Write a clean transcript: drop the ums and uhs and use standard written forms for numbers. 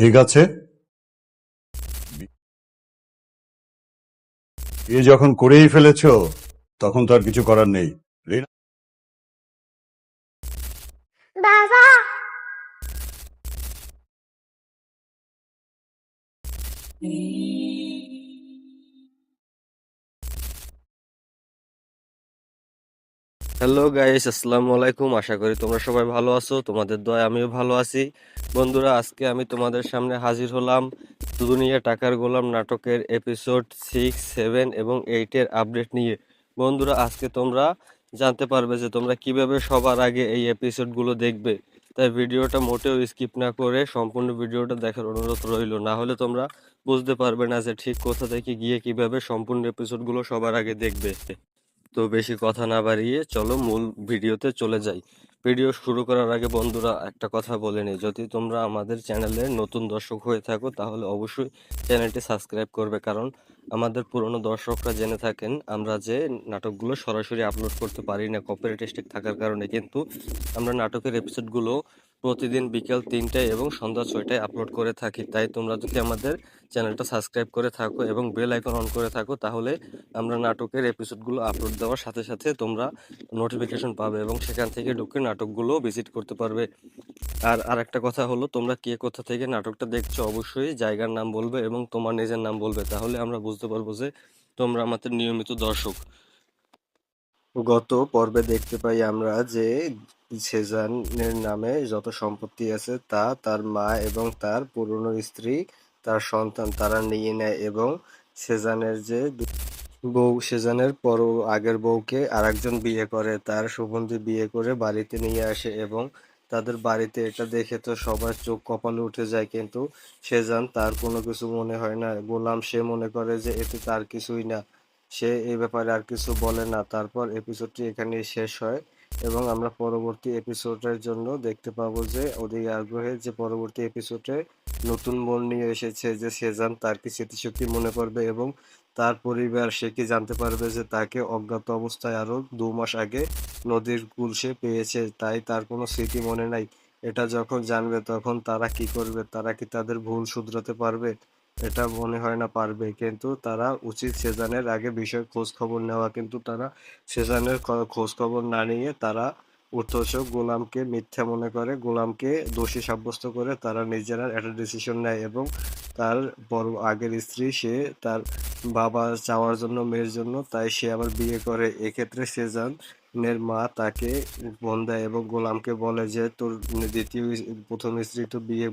ঠিক আছে, বিয়ে যখন করেই ফেলেছো তখন তো আর কিছু করার নেই। রিনা, বাবা, হ্যালো গাইস, আসসালামু আলাইকুম। আশা করি তোমরা সবাই ভালো আছো। তোমাদের দয়ায় আমিও ভালো আছি। বন্ধুরা, আজকে আমি তোমাদের সামনে হাজির হলাম দুনিয়া টাকার গোলাম নাটকের এপিসোড 6, 7 এবং 8 এর আপডেট নিয়ে। বন্ধুরা, আজকে তোমরা জানতে পারবে যে তোমরা কিভাবে সবার আগে এই এপিসোডগুলো দেখবে। তাই ভিডিওটা মোটেও স্কিপ না করে সম্পূর্ণ ভিডিওটা দেখার অনুরোধ রইল। না হলে তোমরা বুঝতে পারবে না যে ঠিক কোথা থেকে গিয়ে কিভাবে সম্পূর্ণ এপিসোডগুলো সবার আগে দেখবে। তো বেশি কথা না বাড়িয়ে চলো মূল ভিডিওতে চলে যাই। ভিডিও শুরু করার আগে বন্ধুরা একটা কথা বলে নিই, যদি তোমরা আমাদের চ্যানেলে নতুন দর্শক হয়ে থাকো তাহলে অবশ্যই চ্যানেলটি সাবস্ক্রাইব করবে, কারণ আমাদের পুরনো দর্শকরা জেনে থাকেন আমরা যে নাটকগুলো সরাসরি আপলোড করতে পারি না কপিরাইট স্ট্রাইক থাকার কারণে, কিন্তু আমরা নাটকের এপিসোডগুলো প্রতিদিন বিকেল 3টায় এবং সন্ধ্যা 6টায় আপলোড করে থাকি। তাই তোমরা যদি আমাদের চ্যানেলটা সাবস্ক্রাইব করে থাকো এবং বেল আইকন অন করে থাকো তাহলে আমরা নাটকের এপিসোডগুলো আপলোড দেওয়ার সাথে সাথে তোমরা নোটিফিকেশন পাবে এবং সেখান থেকে ঢুকে নাটকগুলো ভিজিট করতে পারবে। আর আরেকটা কথা হলো, তোমরা কে কোথা থেকে নাটকটা দেখছো অবশ্যই জায়গার নাম বলবে এবং তোমার নিজের নাম বলবে, তাহলে আমরা বুঝতে পারবো যে তোমরা আমাদের নিয়মিত দর্শক। গত পর্বে দেখতে পাই আমরা যে সেজানের নামে যত সম্পত্তি আছে তা তার মা এবং তার পুরনো স্ত্রী, তার সন্তান তারা নিয়ে নেয় এবং সেজানের যে বউ, সেজানের পর আগের বউকে আরেকজন বিয়ে করে, তার সুগন্ধি বিয়ে করে বাড়িতে নিয়ে আসে এবং তাদের বাড়িতে এটা দেখে তো সবার চোখ কপালে উঠে যায়, কিন্তু সেজান তার কোনো কিছু মনে হয় না। গোলাম সে মনে করে যে এতে তার কিছুই না, সে এই ব্যাপারে আর কিছু বলে না। তারপর এপিসোডটি এখানেই শেষ হয় এবং আমরা পরবর্তী এপিসোডের জন্য দেখতে পাবো যে অধীর আগ্রহে যে পরবর্তী এপিসোডে নতুন মোড় নিয়ে এসেছে, যে সেজান তার কি স্মৃতিশক্তি মনে করবে এবং তার পরিবার সে কি জানতে পারবে যে তাকে অজ্ঞাত অবস্থায় আরো 2 মাস আগে নদীর কূল সে পেয়েছে, তাই তার কোনো স্মৃতি মনে নাই। এটা যখন জানবে তখন তারা কি করবে? তারা কি তাদের ভুল শুধরাতে পারবে? এটা মনে হয় না পারবে, কিন্তু তারা উচিত সেজানের আগে বিষয় খোঁজ খবর নেওয়া, কিন্তু তারা সেজানের খোঁজ খবর না নিয়ে তারা অথচ গোলামকে মিথ্যা মনে করে, গোলামকে দোষী সাব্যস্ত করে তারা নিজেরা একটা ডিসিশন নেয় এবং তার বড় আগের স্ত্রী সে তার বাবা চাওয়ার জন্য মেয়ের জন্য, তাই সে আবার বিয়ে করে। এক্ষেত্রে সেজানের মা তাকে ফোন দেয় এবং গোলামকে বলে যে তোর প্রথম স্ত্রী তো বিয়ে